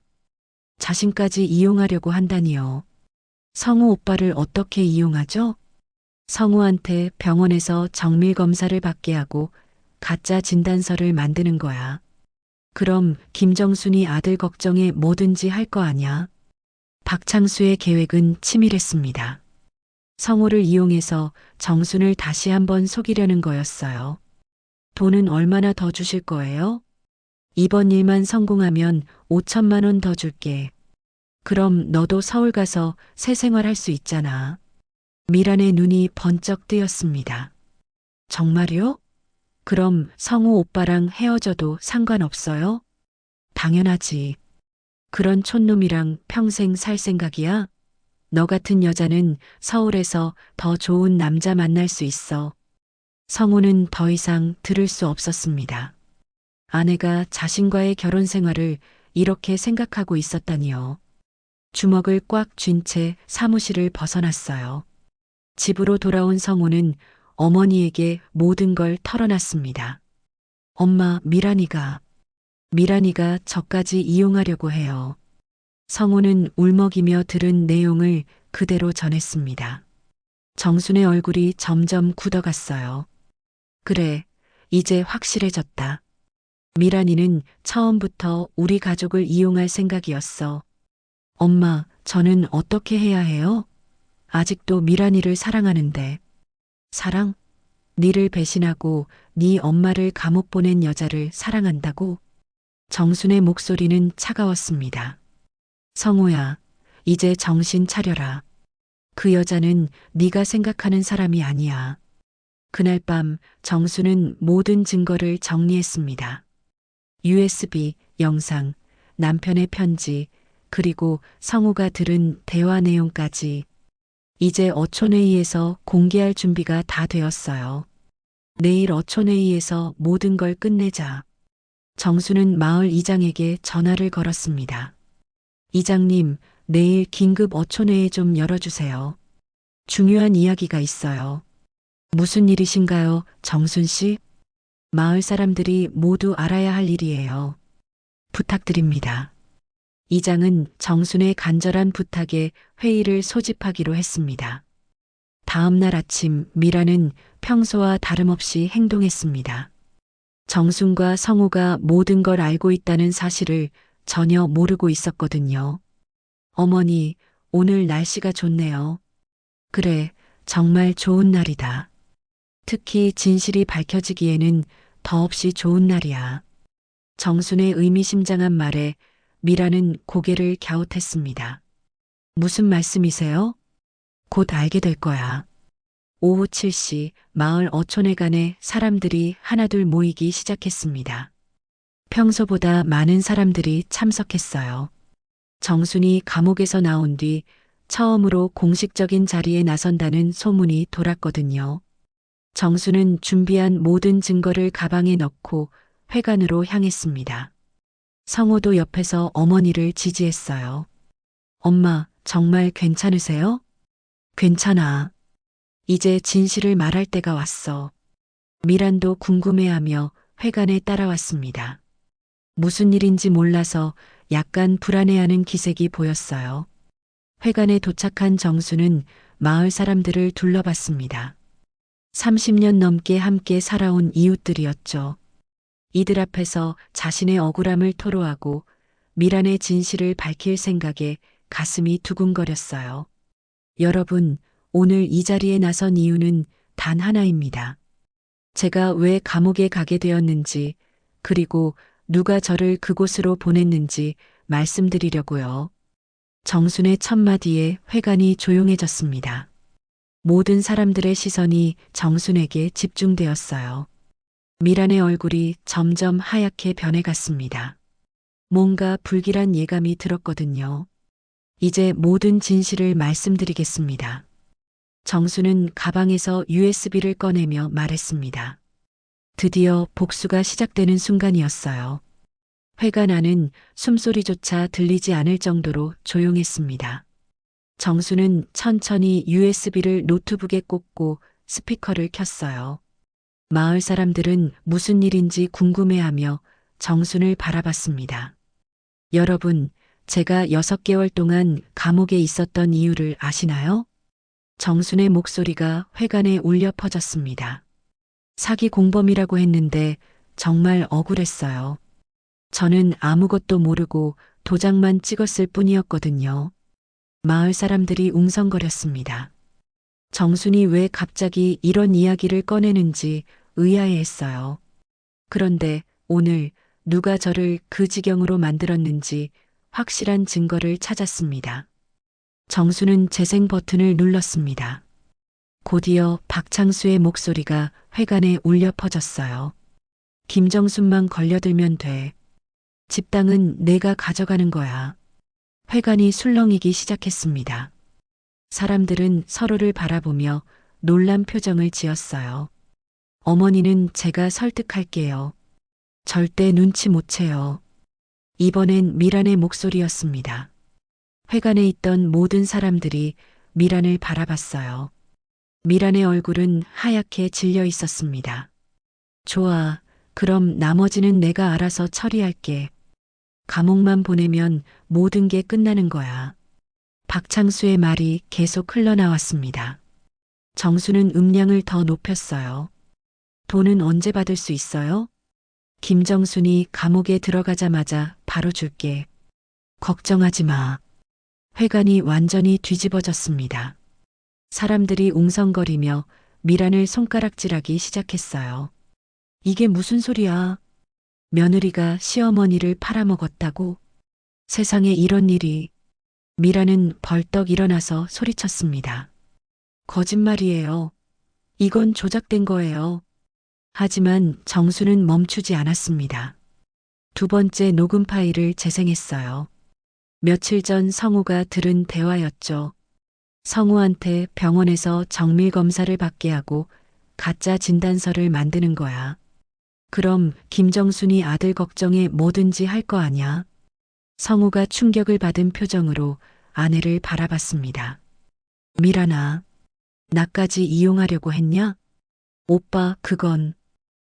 [SPEAKER 3] 자신까지 이용하려고 한다니요. 성우 오빠를 어떻게 이용하죠? 성우한테 병원에서 정밀 검사를 받게 하고 가짜 진단서를 만드는 거야. 그럼 김정순이 아들 걱정에 뭐든지 할 거 아냐? 박창수의 계획은 치밀했습니다. 성우를 이용해서 정순을 다시 한번 속이려는 거였어요. 돈은 얼마나 더 주실 거예요? 이번 일만 성공하면 5천만 원 더 줄게. 그럼 너도 서울 가서 새 생활할 수 있잖아. 미란의 눈이 번쩍 뜨였습니다. 정말요? 그럼 성우 오빠랑 헤어져도 상관없어요? 당연하지. 그런 촌놈이랑 평생 살 생각이야? 너 같은 여자는 서울에서 더 좋은 남자 만날 수 있어. 성우는 더 이상 들을 수 없었습니다. 아내가 자신과의 결혼 생활을 이렇게 생각하고 있었다니요. 주먹을 꽉 쥔 채 사무실을 벗어났어요. 집으로 돌아온 성우는 어머니에게 모든 걸 털어놨습니다. 엄마, 미란이가 저까지 이용하려고 해요. 성우는 울먹이며 들은 내용을 그대로 전했습니다. 정순의 얼굴이 점점 굳어갔어요. 그래, 이제 확실해졌다. 미란이는 처음부터 우리 가족을 이용할 생각이었어. 엄마, 저는 어떻게 해야 해요? 아직도 미란이를 사랑하는데. 사랑? 니를 배신하고 네 엄마를 감옥 보낸 여자를 사랑한다고? 정순의 목소리는 차가웠습니다. 성호야, 이제 정신 차려라. 그 여자는 네가 생각하는 사람이 아니야. 그날 밤 정수는 모든 증거를 정리했습니다. USB, 영상, 남편의 편지, 그리고 성우가 들은 대화 내용까지. 이제 어촌회의에서 공개할 준비가 다 되었어요. 내일 어촌회의에서 모든 걸 끝내자. 정수는 마을 이장에게 전화를 걸었습니다. 이장님, 내일 긴급 어촌회의 좀 열어주세요. 중요한 이야기가 있어요. 무슨 일이신가요, 정순 씨? 마을 사람들이 모두 알아야 할 일이에요. 부탁드립니다. 이장은 정순의 간절한 부탁에 회의를 소집하기로 했습니다. 다음 날 아침 미라는 평소와 다름없이 행동했습니다. 정순과 성우가 모든 걸 알고 있다는 사실을 전혀 모르고 있었거든요. 어머니, 오늘 날씨가 좋네요. 그래, 정말 좋은 날이다. 특히 진실이 밝혀지기에는 더없이 좋은 날이야. 정순의 의미심장한 말에 미라는 고개를 갸웃했습니다. 무슨 말씀이세요? 곧 알게 될 거야. 오후 7시 마을 어촌회관에 사람들이 하나둘 모이기 시작했습니다. 평소보다 많은 사람들이 참석했어요. 정순이 감옥에서 나온 뒤 처음으로 공식적인 자리에 나선다는 소문이 돌았거든요. 정수는 준비한 모든 증거를 가방에 넣고 회관으로 향했습니다. 성호도 옆에서 어머니를 지지했어요. 엄마, 정말 괜찮으세요? 괜찮아. 이제 진실을 말할 때가 왔어. 미란도 궁금해하며 회관에 따라왔습니다. 무슨 일인지 몰라서 약간 불안해하는 기색이 보였어요. 회관에 도착한 정수는 마을 사람들을 둘러봤습니다. 30년 넘게 함께 살아온 이웃들이었죠. 이들 앞에서 자신의 억울함을 토로하고 미란의 진실을 밝힐 생각에 가슴이 두근거렸어요. 여러분, 오늘 이 자리에 나선 이유는 단 하나입니다. 제가 왜 감옥에 가게 되었는지, 그리고 누가 저를 그곳으로 보냈는지 말씀드리려고요. 정순의 첫마디에 회관이 조용해졌습니다. 모든 사람들의 시선이 정순에게 집중되었어요. 미란의 얼굴이 점점 하얗게 변해갔습니다. 뭔가 불길한 예감이 들었거든요. 이제 모든 진실을 말씀드리겠습니다. 정수는 가방에서 USB를 꺼내며 말했습니다. 드디어 복수가 시작되는 순간이었어요. 회관 안은 숨소리조차 들리지 않을 정도로 조용했습니다. 정수는 천천히 USB를 노트북에 꽂고 스피커를 켰어요. 마을 사람들은 무슨 일인지 궁금해하며 정순을 바라봤습니다. 여러분, 제가 6개월 동안 감옥에 있었던 이유를 아시나요? 정순의 목소리가 회관에 울려 퍼졌습니다. 사기 공범이라고 했는데 정말 억울했어요. 저는 아무것도 모르고 도장만 찍었을 뿐이었거든요. 마을 사람들이 웅성거렸습니다. 정순이 왜 갑자기 이런 이야기를 꺼내는지 의아해했어요. 그런데 오늘 누가 저를 그 지경으로 만들었는지 확실한 증거를 찾았습니다. 정수는 재생 버튼을 눌렀습니다. 곧이어 박창수의 목소리가 회관에 울려 퍼졌어요. 김정순만 걸려들면 돼. 집당은 내가 가져가는 거야. 회관이 술렁이기 시작했습니다. 사람들은 서로를 바라보며 놀란 표정을 지었어요. 어머니는 제가 설득할게요. 절대 눈치 못 채요. 이번엔 미란의 목소리였습니다. 회관에 있던 모든 사람들이 미란을 바라봤어요. 미란의 얼굴은 하얗게 질려 있었습니다. 좋아, 그럼 나머지는 내가 알아서 처리할게. 감옥만 보내면 모든 게 끝나는 거야. 박창수의 말이 계속 흘러나왔습니다. 정수는 음량을 더 높였어요. 돈은 언제 받을 수 있어요? 김정순이 감옥에 들어가자마자 바로 줄게. 걱정하지 마. 회관이 완전히 뒤집어졌습니다. 사람들이 웅성거리며 미란을 손가락질하기 시작했어요. 이게 무슨 소리야? 며느리가 시어머니를 팔아먹었다고? 세상에 이런 일이. 미란은 벌떡 일어나서 소리쳤습니다. 거짓말이에요. 이건 조작된 거예요. 하지만 정수는 멈추지 않았습니다. 두 번째 녹음 파일을 재생했어요. 며칠 전 성우가 들은 대화였죠. 성우한테 병원에서 정밀 검사를 받게 하고 가짜 진단서를 만드는 거야. 그럼 김정순이 아들 걱정에 뭐든지 할 거 아냐? 성우가 충격을 받은 표정으로 아내를 바라봤습니다. 미란아, 나까지 이용하려고 했냐? 오빠, 그건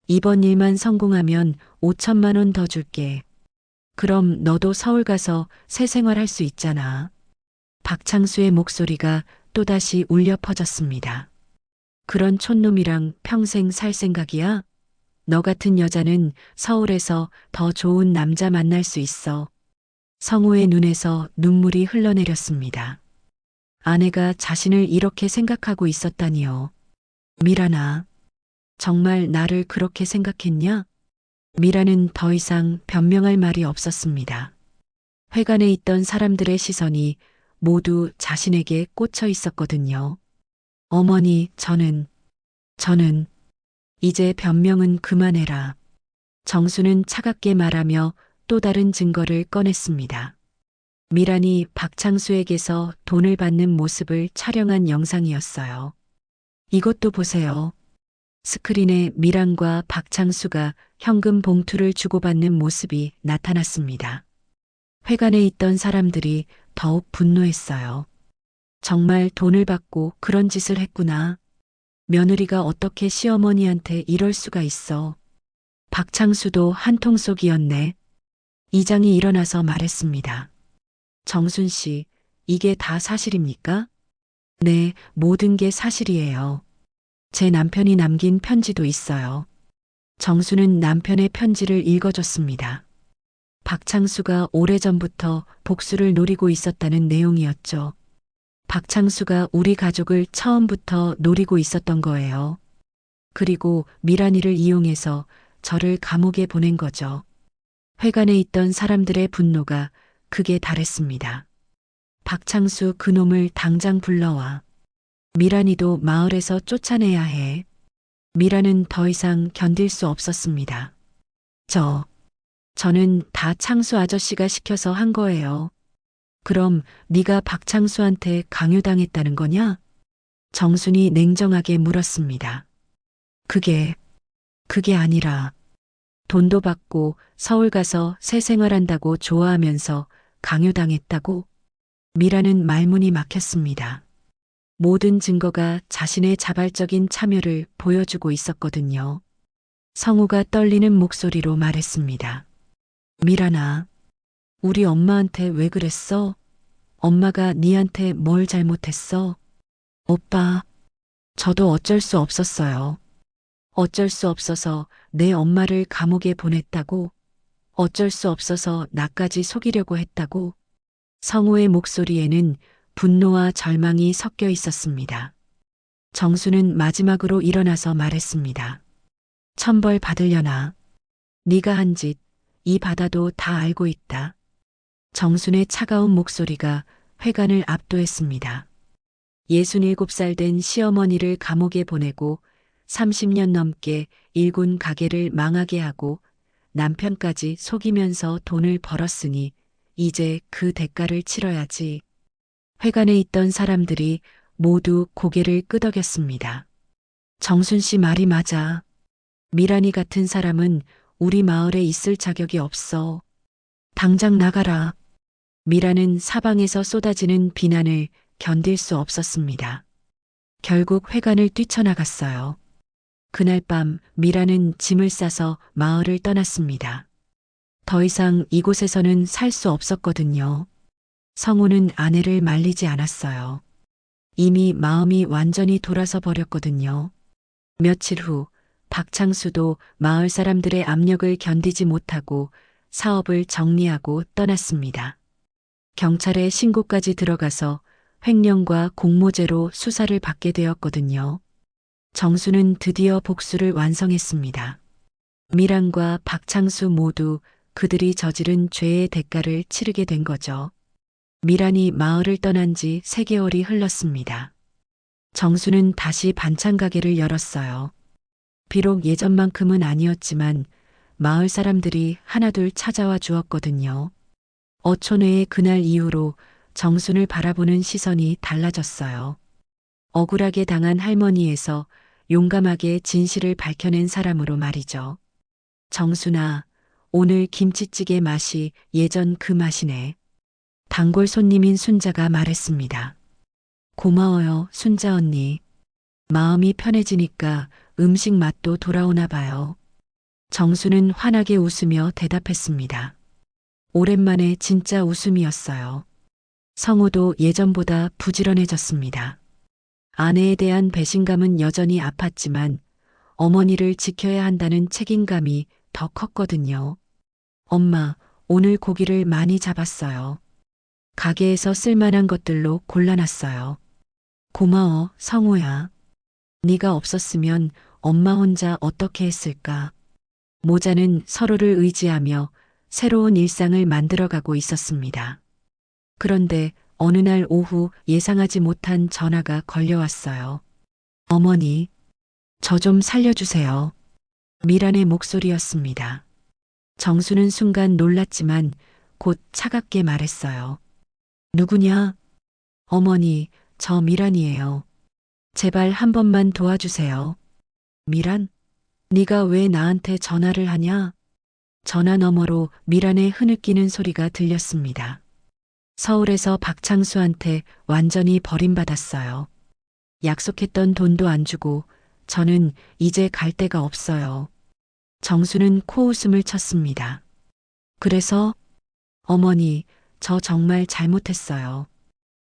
[SPEAKER 3] 이번 일만 성공하면 5천만 원 더 줄게. 그럼 너도 서울 가서 새 생활할 수 있잖아. 박창수의 목소리가 또다시 울려 퍼졌습니다. 그런 촌놈이랑 평생 살 생각이야? 너 같은 여자는 서울에서 더 좋은 남자 만날 수 있어. 성우의 눈에서 눈물이 흘러내렸습니다. 아내가 자신을 이렇게 생각하고 있었다니요. 미란아, 정말 나를 그렇게 생각했냐? 미란은 더 이상 변명할 말이 없었습니다. 회관에 있던 사람들의 시선이 모두 자신에게 꽂혀 있었거든요. 어머니, 저는 이제 변명은 그만해라. 정수는 차갑게 말하며 또 다른 증거를 꺼냈습니다. 미란이 박창수에게서 돈을 받는 모습을 촬영한 영상이었어요. 이것도 보세요. 스크린에 미란과 박창수가 현금 봉투를 주고받는 모습이 나타났습니다. 회관에 있던 사람들이 더욱 분노했어요. 정말 돈을 받고 그런 짓을 했구나. 며느리가 어떻게 시어머니한테 이럴 수가 있어. 박창수도 한통 속이었네. 이장이 일어나서 말했습니다. 정순 씨, 이게 다 사실입니까? 네, 모든 게 사실이에요. 제 남편이 남긴 편지도 있어요. 정수는 남편의 편지를 읽어줬습니다. 박창수가 오래전부터 복수를 노리고 있었다는 내용이었죠. 박창수가 우리 가족을 처음부터 노리고 있었던 거예요. 그리고 미란이를 이용해서 저를 감옥에 보낸 거죠. 회관에 있던 사람들의 분노가 극에 달했습니다. 박창수 그놈을 당장 불러와. 미란이도 마을에서 쫓아내야 해. 미란은 더 이상 견딜 수 없었습니다. 저는 다 창수 아저씨가 시켜서 한 거예요. 그럼 네가 박창수한테 강요당했다는 거냐? 정순이 냉정하게 물었습니다. 그게 아니라 돈도 받고 서울 가서 새 생활한다고 좋아하면서 강요당했다고? 미라는 말문이 막혔습니다. 모든 증거가 자신의 자발적인 참여를 보여주고 있었거든요. 성우가 떨리는 목소리로 말했습니다. 미란아, 우리 엄마한테 왜 그랬어? 엄마가 니한테 뭘 잘못했어? 오빠, 저도 어쩔 수 없었어요. 어쩔 수 없어서 내 엄마를 감옥에 보냈다고? 어쩔 수 없어서 나까지 속이려고 했다고? 성우의 목소리에는 분노와 절망이 섞여 있었습니다. 정수는 마지막으로 일어나서 말했습니다. 천벌 받으려나? 네가 한 짓, 이 바다도 다 알고 있다. 정순의 차가운 목소리가 회관을 압도했습니다. 67살 된 시어머니를 감옥에 보내고 30년 넘게 일군 가게를 망하게 하고 남편까지 속이면서 돈을 벌었으니 이제 그 대가를 치러야지. 회관에 있던 사람들이 모두 고개를 끄덕였습니다. 정순 씨 말이 맞아. 미란이 같은 사람은 우리 마을에 있을 자격이 없어. 당장 나가라. 미란은 사방에서 쏟아지는 비난을 견딜 수 없었습니다. 결국 회관을 뛰쳐나갔어요. 그날 밤 미란은 짐을 싸서 마을을 떠났습니다. 더 이상 이곳에서는 살 수 없었거든요. 성우는 아내를 말리지 않았어요. 이미 마음이 완전히 돌아서 버렸거든요. 며칠 후 박창수도 마을 사람들의 압력을 견디지 못하고 사업을 정리하고 떠났습니다. 경찰에 신고까지 들어가서 횡령과 공모죄로 수사를 받게 되었거든요. 정수는 드디어 복수를 완성했습니다. 미란과 박창수 모두 그들이 저지른 죄의 대가를 치르게 된 거죠. 미란이 마을을 떠난 지 3개월이 흘렀습니다. 정수는 다시 반찬 가게를 열었어요. 비록 예전만큼은 아니었지만 마을 사람들이 하나둘 찾아와 주었거든요. 어촌회의 그날 이후로 정순을 바라보는 시선이 달라졌어요. 억울하게 당한 할머니에서 용감하게 진실을 밝혀낸 사람으로 말이죠. 정순아, 오늘 김치찌개 맛이 예전 그 맛이네. 단골 손님인 순자가 말했습니다. 고마워요, 순자 언니. 마음이 편해지니까 음식 맛도 돌아오나 봐요. 정수는 환하게 웃으며 대답했습니다. 오랜만에 진짜 웃음이었어요. 성우도 예전보다 부지런해졌습니다. 아내에 대한 배신감은 여전히 아팠지만 어머니를 지켜야 한다는 책임감이 더 컸거든요. 엄마, 오늘 고기를 많이 잡았어요. 가게에서 쓸만한 것들로 골라놨어요. 고마워, 성우야. 네가 없었으면 엄마 혼자 어떻게 했을까? 모자는 서로를 의지하며 새로운 일상을 만들어가고 있었습니다. 그런데 어느 날 오후 예상하지 못한 전화가 걸려왔어요. 어머니, 저 좀 살려주세요. 미란의 목소리였습니다. 정수는 순간 놀랐지만 곧 차갑게 말했어요. 누구냐? 어머니, 저 미란이에요. 제발 한 번만 도와주세요. 미란? 네가 왜 나한테 전화를 하냐? 전화 너머로 미란의 흐느끼는 소리가 들렸습니다. 서울에서 박창수한테 완전히 버림받았어요. 약속했던 돈도 안 주고 저는 이제 갈 데가 없어요. 정수는 코웃음을 쳤습니다. 그래서 어머니, 저 정말 잘못했어요.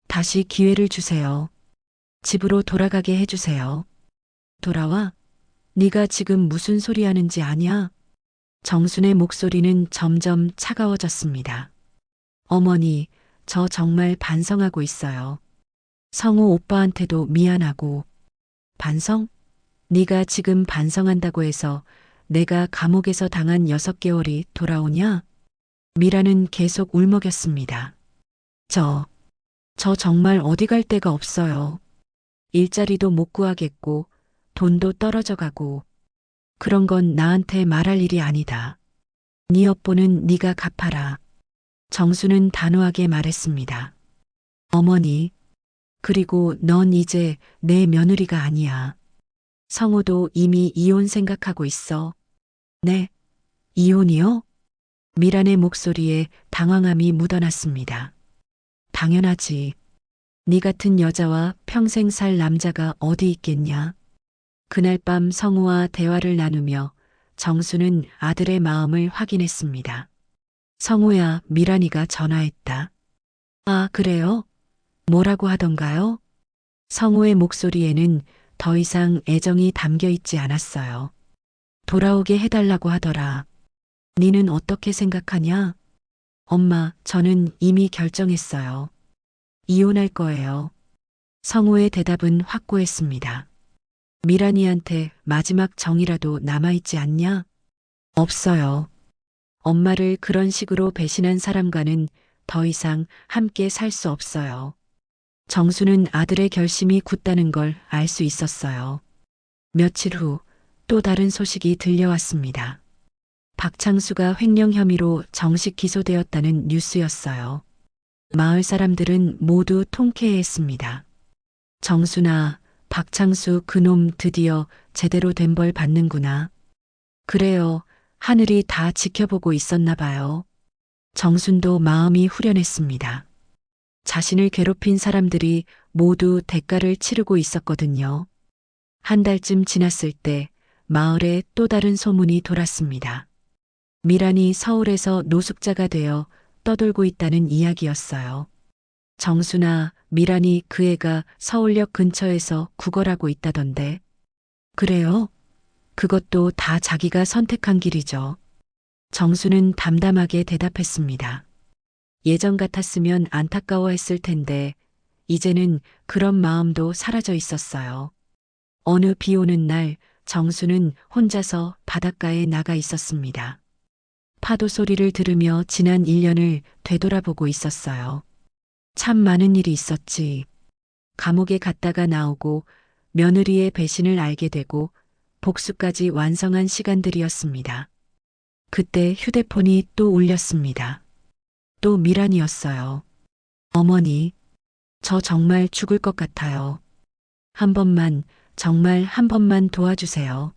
[SPEAKER 3] 다시 기회를 주세요. 집으로 돌아가게 해주세요. 돌아와? 네가 지금 무슨 소리 하는지 아냐? 정순의 목소리는 점점 차가워졌습니다. 어머니, 저 정말 반성하고 있어요. 성우 오빠한테도 미안하고. 반성? 네가 지금 반성한다고 해서 내가 감옥에서 당한 6개월이 돌아오냐? 미라는 계속 울먹였습니다. 저 정말 어디 갈 데가 없어요. 일자리도 못 구하겠고 돈도 떨어져 가고 그런 건 나한테 말할 일이 아니다. 네 업보는 네가 갚아라. 정수는 단호하게 말했습니다. 어머니, 그리고 넌 이제 내 며느리가 아니야. 성우도 이미 이혼 생각하고 있어. 네, 이혼이요? 미란의 목소리에 당황함이 묻어났습니다. 당연하지. 네 같은 여자와 평생 살 남자가 어디 있겠냐? 그날 밤 성우와 대화를 나누며 정수는 아들의 마음을 확인했습니다. 성우야, 미란이가 전화했다. 아, 그래요? 뭐라고 하던가요? 성우의 목소리에는 더 이상 애정이 담겨 있지 않았어요. 돌아오게 해달라고 하더라. 니는 어떻게 생각하냐? 엄마, 저는 이미 결정했어요. 이혼할 거예요. 성우의 대답은 확고했습니다. 미란이한테 마지막 정이라도 남아있지 않냐? 없어요. 엄마를 그런 식으로 배신한 사람과는 더 이상 함께 살 수 없어요. 정수는 아들의 결심이 굳다는 걸 알 수 있었어요. 며칠 후 또 다른 소식이 들려왔습니다. 박창수가 횡령 혐의로 정식 기소되었다는 뉴스였어요. 마을 사람들은 모두 통쾌해했습니다. 정수나 박창수 그놈 드디어 제대로 된 벌 받는구나. 그래요. 하늘이 다 지켜보고 있었나 봐요. 정순도 마음이 후련했습니다. 자신을 괴롭힌 사람들이 모두 대가를 치르고 있었거든요. 한 달쯤 지났을 때 마을에 또 다른 소문이 돌았습니다. 미란이 서울에서 노숙자가 되어 떠돌고 있다는 이야기였어요. 정수나 미란이 그 애가 서울역 근처에서 구걸하고 있다던데. 그래요? 그것도 다 자기가 선택한 길이죠. 정수는 담담하게 대답했습니다. 예전 같았으면 안타까워했을 텐데 이제는 그런 마음도 사라져 있었어요. 어느 비 오는 날 정수는 혼자서 바닷가에 나가 있었습니다. 파도 소리를 들으며 지난 1년을 되돌아보고 있었어요. 참 많은 일이 있었지. 감옥에 갔다가 나오고 며느리의 배신을 알게 되고 복수까지 완성한 시간들이었습니다. 그때 휴대폰이 또 울렸습니다. 또 미란이었어요. 어머니, 저 정말 죽을 것 같아요. 한 번만, 정말 한 번만 도와주세요.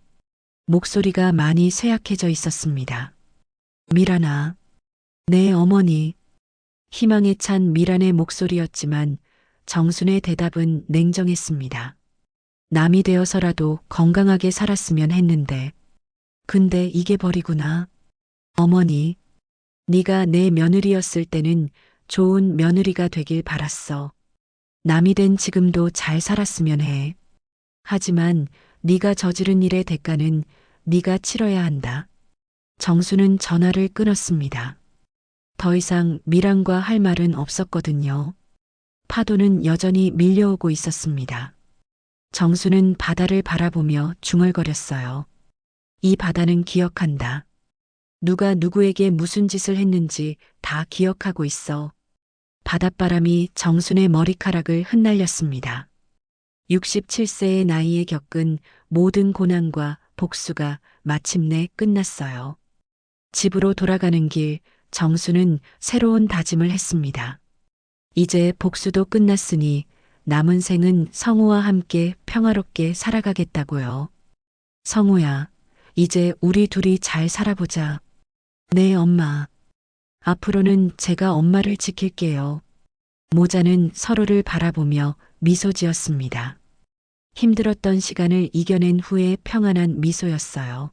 [SPEAKER 3] 목소리가 많이 쇠약해져 있었습니다. 미란아. 네, 어머니. 희망에 찬 미란의 목소리였지만 정순의 대답은 냉정했습니다. 남이 되어서라도 건강하게 살았으면 했는데. 근데 이게 벌이구나. 어머니, 네가 내 며느리였을 때는 좋은 며느리가 되길 바랐어. 남이 된 지금도 잘 살았으면 해. 하지만 네가 저지른 일의 대가는 네가 치러야 한다. 정수는 전화를 끊었습니다. 더 이상 미란과 할 말은 없었거든요. 파도는 여전히 밀려오고 있었습니다. 정수는 바다를 바라보며 중얼거렸어요. 이 바다는 기억한다. 누가 누구에게 무슨 짓을 했는지 다 기억하고 있어. 바닷바람이 정순의 머리카락을 흩날렸습니다. 67세의 나이에 겪은 모든 고난과 복수가 마침내 끝났어요. 집으로 돌아가는 길, 정수는 새로운 다짐을 했습니다. 이제 복수도 끝났으니 남은 생은 성우와 함께 평화롭게 살아가겠다고요. 성우야, 이제 우리 둘이 잘 살아보자. 네, 엄마. 앞으로는 제가 엄마를 지킬게요. 모자는 서로를 바라보며 미소 지었습니다. 힘들었던 시간을 이겨낸 후에 평안한 미소였어요.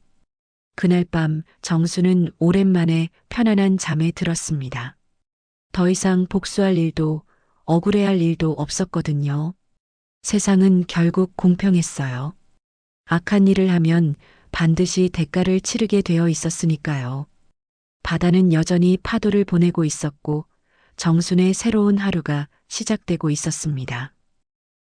[SPEAKER 3] 그날 밤 정수는 오랜만에 편안한 잠에 들었습니다. 더 이상 복수할 일도 억울해할 일도 없었거든요. 세상은 결국 공평했어요. 악한 일을 하면 반드시 대가를 치르게 되어 있었으니까요. 바다는 여전히 파도를 보내고 있었고 정순의 새로운 하루가 시작되고 있었습니다.